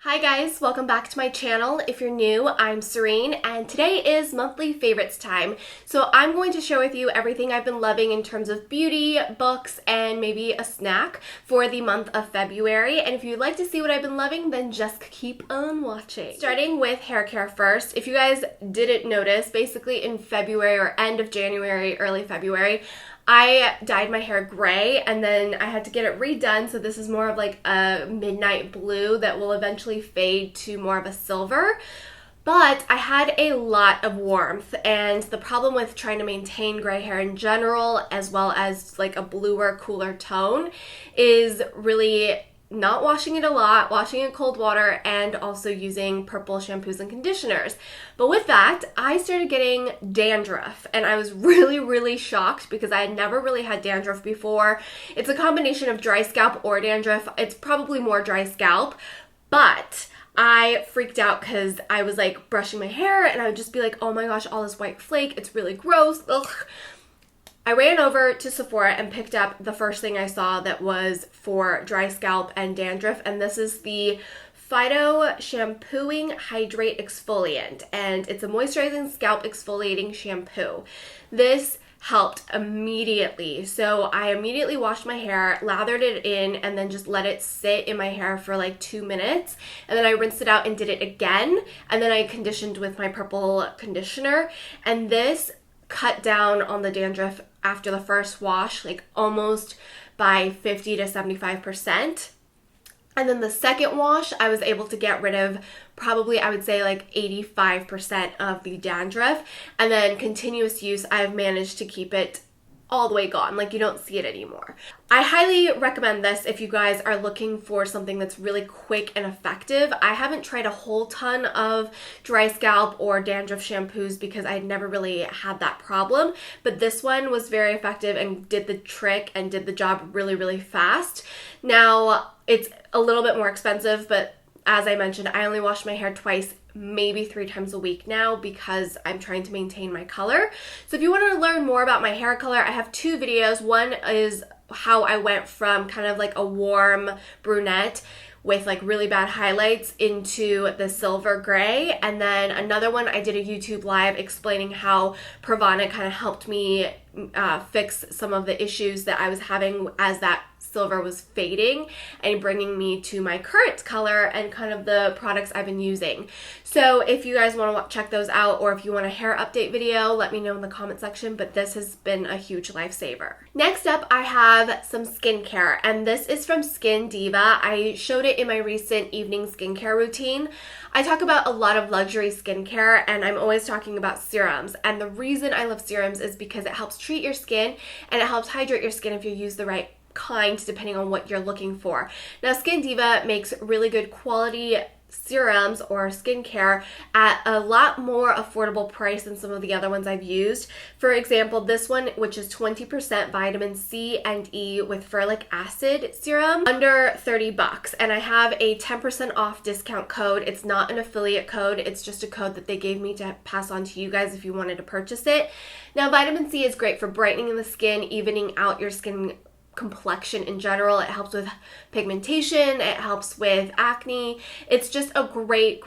Hi guys, welcome back to my channel. If you're new, I'm Serein, and today is monthly favorites time. So I'm going to share with you everything I've been loving in terms of beauty, books, and maybe a snack for the month of February. And if you'd like to see what I've been loving, then just keep on watching. Starting with hair care first. If you guys didn't notice, basically in February or end of January, early February, I dyed my hair gray and then I had to get it redone, so this is more of like a midnight blue that will eventually fade to more of a silver. But I had a lot of warmth, and the problem with trying to maintain gray hair in general, as well as like a bluer, cooler tone, is really not washing it a lot, washing it in cold water, and also using purple shampoos and conditioners. But with that, I started getting dandruff, and I was really shocked because I had never really had dandruff before. It's a combination of dry scalp or dandruff. It's probably more dry scalp, but I freaked out because I was like brushing my hair and I would just be like, oh my gosh, all this white flake, it's really gross, ugh. I ran over to Sephora and picked up the first thing I saw that was for dry scalp and dandruff, and this is the Phytheol Shampooing Hydrate Exfoliant, and it's a moisturizing scalp exfoliating shampoo. This helped immediately. So I immediately washed my hair, lathered it in, and then just let it sit in my hair for like 2 minutes. And then I rinsed it out and did it again. And then I conditioned with my purple conditioner. And this cut down on the dandruff after the first wash, like almost by 50 to 75%. And then the second wash, I was able to get rid of probably, I would say, like 85% of the dandruff. And then continuous use, I've managed to keep it all the way gone. Like, you don't see it anymore. I highly recommend this if you guys are looking for something that's really quick and effective. I haven't tried a whole ton of dry scalp or dandruff shampoos because I had never really had that problem, but this one was very effective and did the trick and did the job really fast. Now, it's a little bit more expensive, but as I mentioned, I only wash my hair twice, maybe 3 times a week now because I'm trying to maintain my color. So if you want to learn more about my hair color, I have 2 videos. One is how I went from kind of like a warm brunette with like really bad highlights into the silver gray, and then another one I did a YouTube live explaining how Pravana kind of helped me fix some of the issues that I was having as that silver was fading and bringing me to my current color and kind of the products I've been using. So if you guys want to check those out, or if you want a hair update video, let me know in the comment section, but this has been a huge lifesaver. Next up, I have some skincare, and this is from Deva. I showed it in my recent evening skincare routine. I talk about a lot of luxury skincare, and I'm always talking about serums, and the reason I love serums is because it helps treat your skin and it helps hydrate your skin if you use the right kind depending on what you're looking for. Now, Deva makes really good quality serums or skincare at a lot more affordable price than some of the other ones I've used. For example, this one, which is 20% vitamin C and E with ferulic acid serum, under $30, and I have a 10% off discount code. It's not an affiliate code, it's just a code that they gave me to pass on to you guys if you wanted to purchase it. Now, vitamin C is great for brightening the skin, evening out your skin complexion in general. It helps with pigmentation, it helps with acne. It's just a great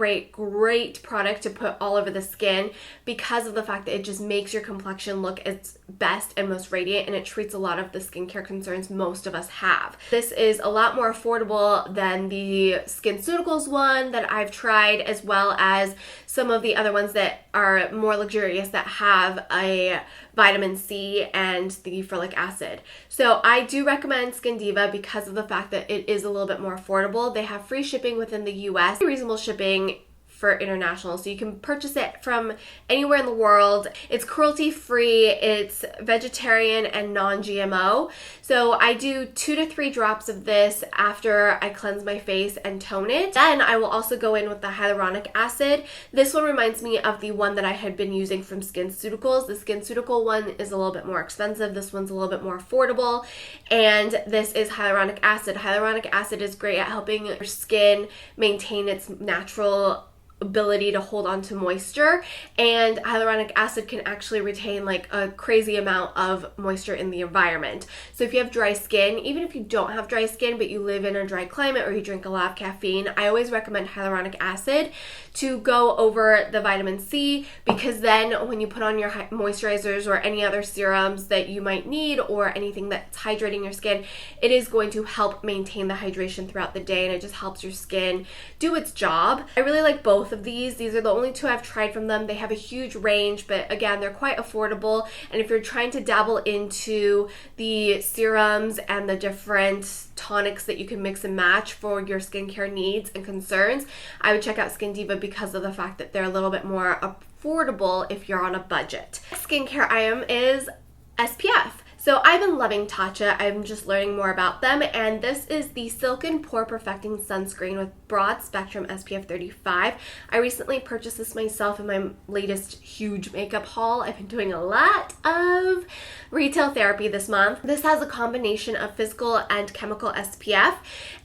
product to put all over the skin because of the fact that it just makes your complexion look its best and most radiant, and it treats a lot of the skincare concerns most of us have. This is a lot more affordable than the SkinCeuticals one that I've tried, as well as some of the other ones that are more luxurious that have a vitamin C and the ferulic acid. So I do recommend Deva because of the fact that it is a little bit more affordable. They have free shipping within the US, reasonable shipping for international, so you can purchase it from anywhere in the world. It's cruelty-free, it's vegetarian and non-GMO. So I do 2 to 3 drops of this after I cleanse my face and tone it. Then I will also go in with the hyaluronic acid. This one reminds me of the one that I had been using from SkinCeuticals. The SkinCeutical one is a little bit more expensive. This one's a little bit more affordable, and this is hyaluronic acid. Hyaluronic acid is great at helping your skin maintain its natural ability to hold on to moisture, and hyaluronic acid can actually retain like a crazy amount of moisture in the environment. So if you have dry skin, even if you don't have dry skin but you live in a dry climate or you drink a lot of caffeine, I always recommend hyaluronic acid to go over the vitamin C, because then when you put on your moisturizers or any other serums that you might need or anything that's hydrating your skin, it is going to help maintain the hydration throughout the day, and it just helps your skin do its job. I really like both of these. These are the only two I've tried from them. They have a huge range, but again, they're quite affordable, and if you're trying to dabble into the serums and the different tonics that you can mix and match for your skincare needs and concerns, I would check out Skin Deva because of the fact that they're a little bit more affordable if you're on a budget. Skincare item is SPF. So I've been loving Tatcha. I'm just learning more about them, and this is the Silken Pore Perfecting Sunscreen with broad spectrum SPF 35. I recently purchased this myself in my latest huge makeup haul. I've been doing a lot of retail therapy this month. This has a combination of physical and chemical SPF,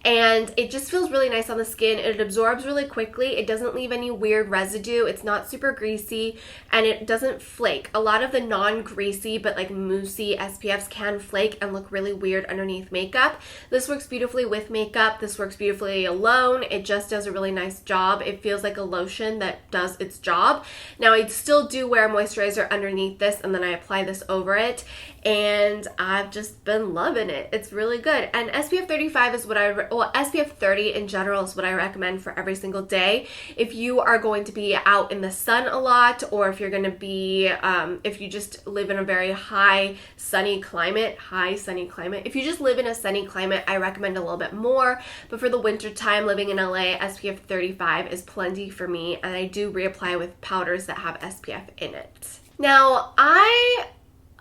and it just feels really nice on the skin. It absorbs really quickly. It doesn't leave any weird residue. It's not super greasy, and it doesn't flake. A lot of the non-greasy but like moussey SPFs can flake and look really weird underneath makeup. This works beautifully with makeup. This works beautifully alone. It just does a really nice job. It feels like a lotion that does its job. Now, I still do wear moisturizer underneath this, and then I apply this over it, and I've just been loving it. It's really good. And SPF 35 is what SPF 30 in general is what I recommend for every single day. If you are going to be out in the sun a lot, or if you're going to be, if you just live in a very sunny climate, if you just live in a sunny climate, I recommend a little bit more. But for the winter time, living in LA, SPF 35 is plenty for me, and I do reapply with powders that have SPF in it. Now, I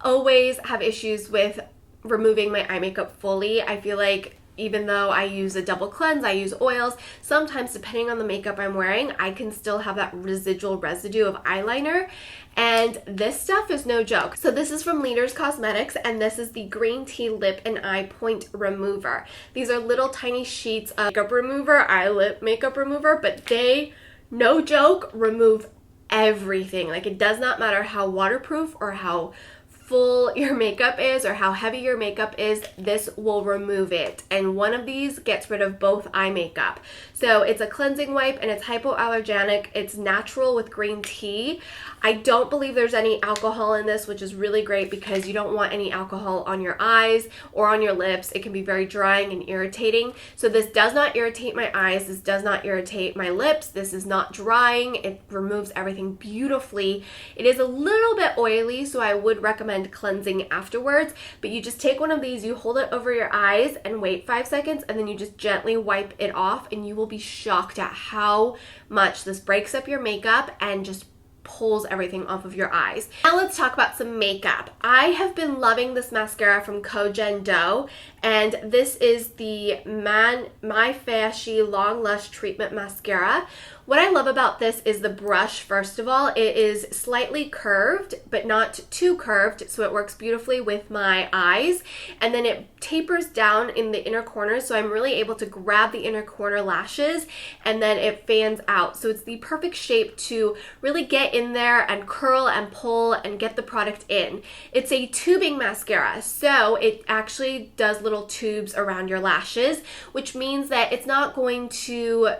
always have issues with removing my eye makeup fully. I feel like even though I use a double cleanse, I use oils, sometimes depending on the makeup I'm wearing, I can still have that residual residue of eyeliner, and this stuff is no joke. So this is from Leaders Cosmetics, and this is the Green Tea Lip and Eye Point Remover. These are little tiny sheets of makeup remover, eye lip makeup remover, but they, no joke, remove everything. Like, it does not matter how waterproof or how full your makeup is or how heavy your makeup is, this will remove it. And one of these gets rid of both eye makeup. So it's a cleansing wipe, and it's hypoallergenic. It's natural with green tea. I don't believe there's any alcohol in this, which is really great because you don't want any alcohol on your eyes or on your lips. It can be very drying and irritating. So this does not irritate my eyes. This does not irritate my lips. This is not drying. It removes everything beautifully. It is a little bit oily, so I would recommend cleansing afterwards, but you just take one of these, you hold it over your eyes and wait 5 seconds, and then you just gently wipe it off, and you will be shocked at how much this breaks up your makeup and just pulls everything off of your eyes. Now let's talk about some makeup. I have been loving this mascara from Kojen Do, and this is the My Fashy Long Lush Treatment Mascara. What I love about this is the brush, first of all. It is slightly curved, but not too curved, so it works beautifully with my eyes. And then it tapers down in the inner corners, so I'm really able to grab the inner corner lashes, and then it fans out. So it's the perfect shape to really get in there and curl and pull and get the product in. It's a tubing mascara, so it actually does little tubes around your lashes, which means that it's not going to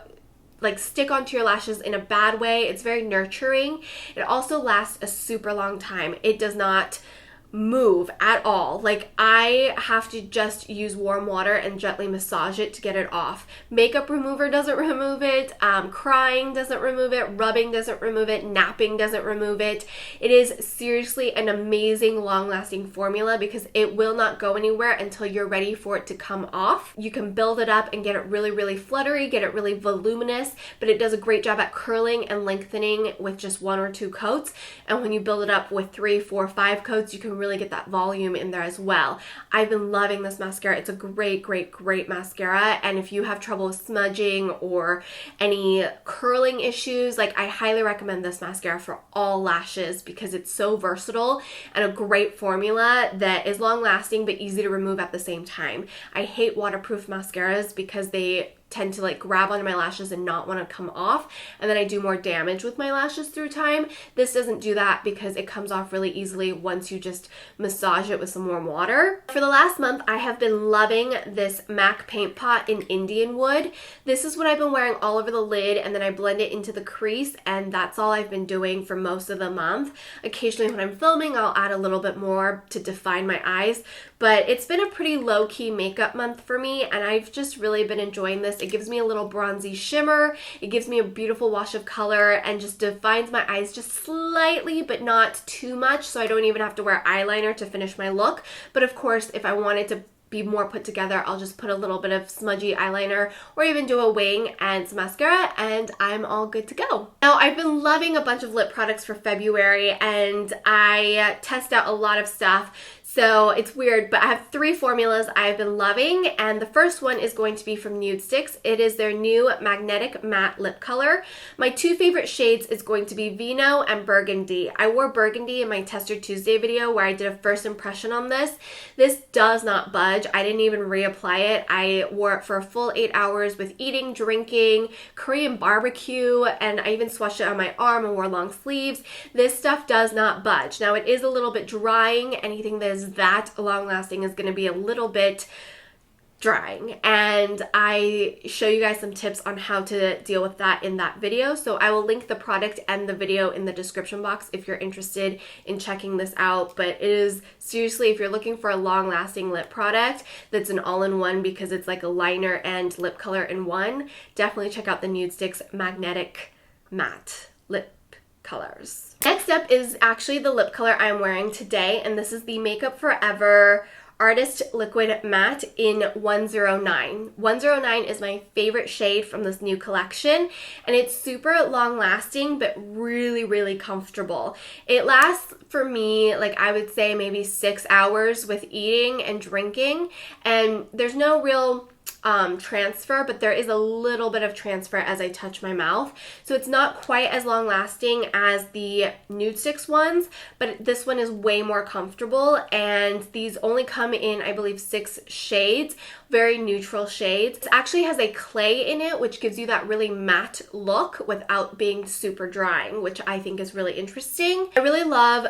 like stick onto your lashes in a bad way. It's very nurturing. It also lasts a super long time. It does not move at all. Like, I have to just use warm water and gently massage it to get it off. Makeup remover doesn't remove it. Crying doesn't remove it. Rubbing doesn't remove it. Napping doesn't remove it. It is seriously an amazing long-lasting formula because it will not go anywhere until you're ready for it to come off. You can build it up and get it really, really fluttery, get it really voluminous, but it does a great job at curling and lengthening with just 1 or 2 coats. And when you build it up with 3, 4, 5 coats, you can really get that volume in there as well. I've been loving this mascara. It's a great, great, great mascara. And if you have trouble with smudging or any curling issues, like, I highly recommend this mascara for all lashes because it's so versatile and a great formula that is long lasting but easy to remove at the same time. I hate waterproof mascaras because they tend to like grab onto my lashes and not want to come off, and then I do more damage with my lashes through time. This doesn't do that because it comes off really easily once you just massage it with some warm water. For the last month, I have been loving this MAC paint pot in Indianwood. This is what I've been wearing all over the lid, and then I blend it into the crease, and that's all I've been doing for most of the month. Occasionally when I'm filming, I'll add a little bit more to define my eyes, but it's been a pretty low-key makeup month for me, and I've just really been enjoying this. It gives me a little bronzy shimmer, it gives me a beautiful wash of color, and just defines my eyes just slightly, but not too much, so I don't even have to wear eyeliner to finish my look. But of course, if I wanted to be more put together, I'll just put a little bit of smudgy eyeliner or even do a wing and some mascara, and I'm all good to go. Now, I've been loving a bunch of lip products for February, and I test out a lot of stuff. So it's weird, but I have 3 formulas I've been loving, and the first one is going to be from NUDESTIX. It is their new Magnetic Matte Lip Color. My 2 favorite shades is going to be Vino and Burgundy. I wore Burgundy in my Tester Tuesday video where I did a first impression on this. This does not budge. I didn't even reapply it. I wore it for a full 8 hours with eating, drinking, Korean barbecue, and I even swatched it on my arm and wore long sleeves. This stuff does not budge. Now, it is a little bit drying. Anything that is that long lasting is going to be a little bit drying, and I show you guys some tips on how to deal with that in that video. So I will link the product and the video in the description box if you're interested in checking this out. But it is seriously, if you're looking for a long lasting lip product that's an all-in-one because it's like a liner and lip color in one, definitely check out the NUDESTIX Magnetic Matte Lip Colors. Next up is actually the lip color I'm wearing today, and this is the Makeup Forever Artist Liquid Matte in 109. 109 is my favorite shade from this new collection, and it's super long lasting but really, really comfortable. It lasts for me, like I would say maybe 6 hours with eating and drinking, and there's no real transfer, but there is a little bit of transfer as I touch my mouth. So it's not quite as long lasting as the NUDESTIX ones, but this one is way more comfortable, and these only come in, I believe, 6 shades, very neutral shades. It actually has a clay in it, which gives you that really matte look without being super drying, which I think is really interesting. I really love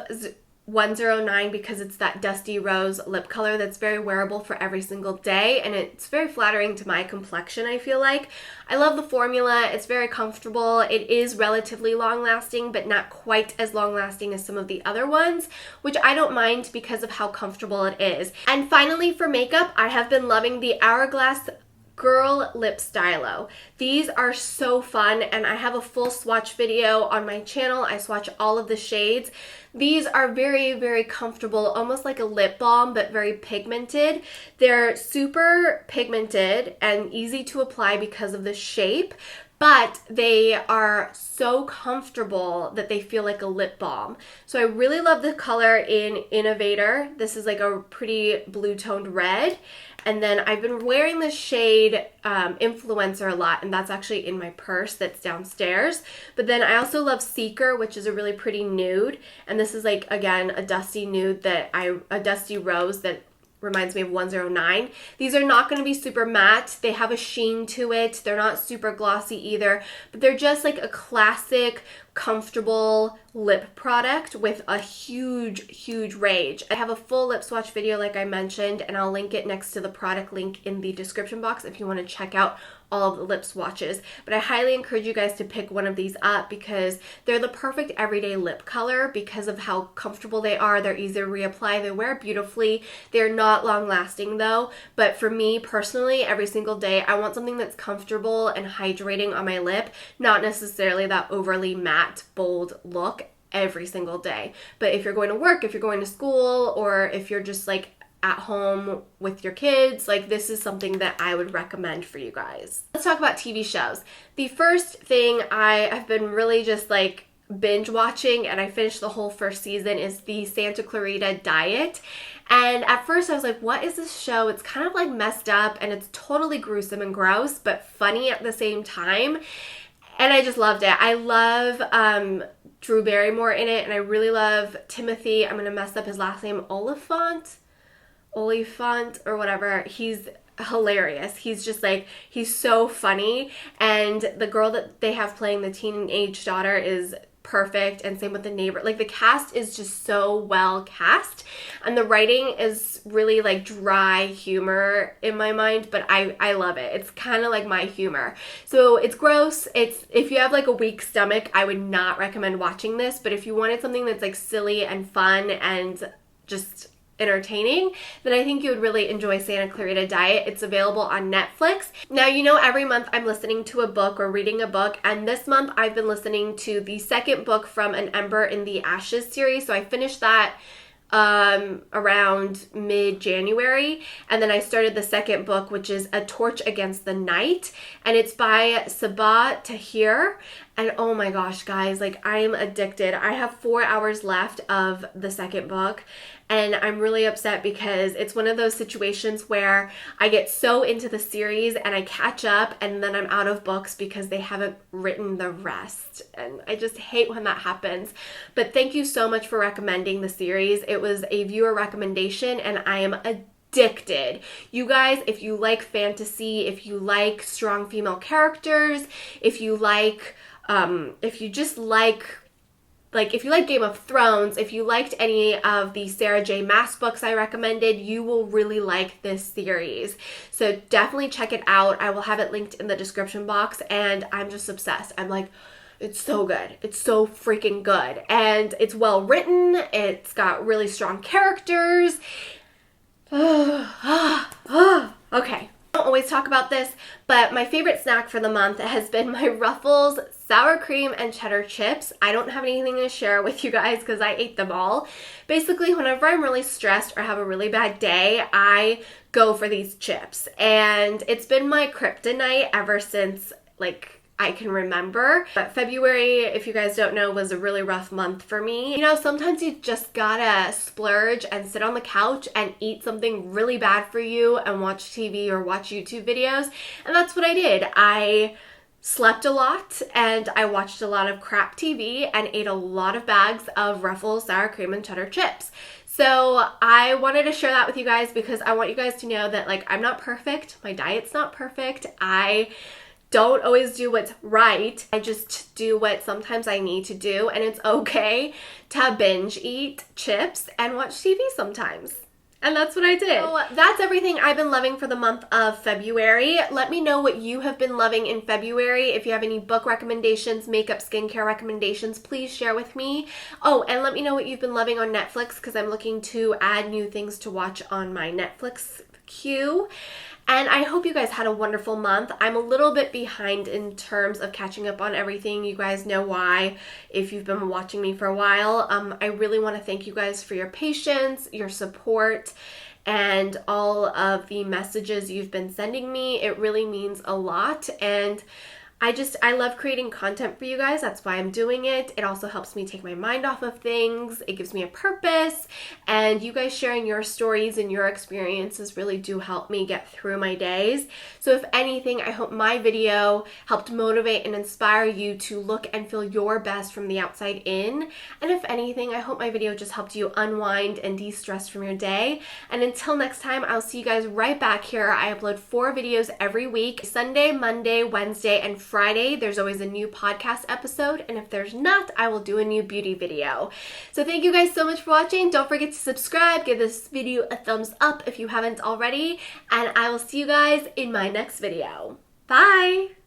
109 because it's that dusty rose lip color that's very wearable for every single day, and it's very flattering to my complexion, I feel like. I love the formula. It's very comfortable. It is relatively long lasting, but not quite as long lasting as some of the other ones, which I don't mind because of how comfortable it is. And finally, for makeup, I have been loving the Hourglass Girl Lip Stylo. These are so fun, and I have a full swatch video on my channel. I swatch all of the shades. These are very, very comfortable, almost like a lip balm, but very pigmented. They're super pigmented and easy to apply because of the shape, but they are so comfortable that they feel like a lip balm. So I really love the color in Innovator. This is like a pretty blue toned red. And then I've been wearing this shade Influencer a lot, and that's actually in my purse that's downstairs. But then I also love Seeker, which is a really pretty nude. And this is like, again, a dusty nude a dusty rose that reminds me of 109. These are not going to be super matte. They have a sheen to it. They're not super glossy either, but they're just like a classic, comfortable lip product with a huge, huge range. I have a full lip swatch video like I mentioned, and I'll link it next to the product link in the description box if you want to check out all of the lip swatches. But I highly encourage you guys to pick one of these up because they're the perfect everyday lip color because of how comfortable they are. They're easy to reapply. They wear beautifully. They're not long lasting though, but for me personally, every single day I want something that's comfortable and hydrating on my lip, not necessarily that overly matte, bold look every single day. But if you're going to work, if you're going to school, or if you're just like at home with your kids, like this is something that I would recommend for you guys. Let's talk about TV shows. The first thing I have been really just like binge watching, and I finished the whole first season, is the Santa Clarita Diet. And at first I was like, what is this show? It's kind of like messed up and it's totally gruesome and gross, but funny at the same time. And I just loved it. I love Drew Barrymore in it, and I really love Timothy, I'm going to mess up his last name, Oliphant or whatever. He's hilarious. He's just like, he's so funny, and the girl that they have playing the teenage daughter is perfect, and same with the neighbor. Like, the cast is just so well cast, and the writing is really like dry humor in my mind, but I love it. It's kind of like my humor. So it's gross. If you have like a weak stomach, I would not recommend watching this, but if you wanted something that's like silly and fun and just entertaining, then I think you would really enjoy Santa Clarita Diet. It's available on Netflix. Now, you know, every month I'm listening to a book or reading a book, and this month I've been listening to the second book from An Ember in the Ashes series. So I finished that around mid-January, and then I started the second book, which is A Torch Against the Night, and it's by Sabaa Tahir. And oh my gosh, guys, like, I am addicted. I have 4 hours left of the second book, and I'm really upset because it's one of those situations where I get so into the series and I catch up, and then I'm out of books because they haven't written the rest. And I just hate when that happens. But thank you so much for recommending the series. It was a viewer recommendation, and I am addicted. You guys, if you like fantasy, if you like strong female characters, if you like if you just like if you like Game of Thrones, if you liked any of the Sarah J. Maas books I recommended, you will really like this series. So definitely check it out. I will have it linked in the description box, and I'm just obsessed. I'm like, it's so good. It's so freaking good. And it's well written. It's got really strong characters. Okay. I don't always talk about this, but my favorite snack for the month has been my Ruffles sour cream and cheddar chips. I don't have anything to share with you guys because I ate them all. Basically, whenever I'm really stressed or have a really bad day, I go for these chips, and it's been my kryptonite ever since, like, I can remember. But February, if you guys don't know, was a really rough month for me. You know, sometimes you just gotta splurge and sit on the couch and eat something really bad for you and watch TV or watch YouTube videos. And that's what I did. I slept a lot, and I watched a lot of crap TV and ate a lot of bags of Ruffles sour cream and cheddar chips. So I wanted to share that with you guys because I want you guys to know that, like, I'm not perfect. My diet's not perfect. I don't always do what's right. I just do what sometimes I need to do, and it's okay to binge eat chips and watch TV sometimes. And that's what I did. So that's everything I've been loving for the month of February. Let me know what you have been loving in February. If you have any book recommendations, makeup, skincare recommendations, please share with me. Oh, and let me know what you've been loving on Netflix, because I'm looking to add new things to watch on my Netflix queue. And I hope you guys had a wonderful month. I'm a little bit behind in terms of catching up on everything. You guys know why if you've been watching me for a while. I really want to thank you guys for your patience, your support, and all of the messages you've been sending me. It really means a lot, and I love creating content for you guys. That's why I'm doing it. It also helps me take my mind off of things. It gives me a purpose, and you guys sharing your stories and your experiences really do help me get through my days. So if anything, I hope my video helped motivate and inspire you to look and feel your best from the outside in. And if anything, I hope my video just helped you unwind and de-stress from your day. And until next time, I'll see you guys right back here. I upload 4 videos every week: Sunday, Monday, Wednesday, and Friday. There's always a new podcast episode, and if there's not, I will do a new beauty video. So thank you guys so much for watching. Don't forget to subscribe, give this video a thumbs up if you haven't already, and I will see you guys in my next video. Bye!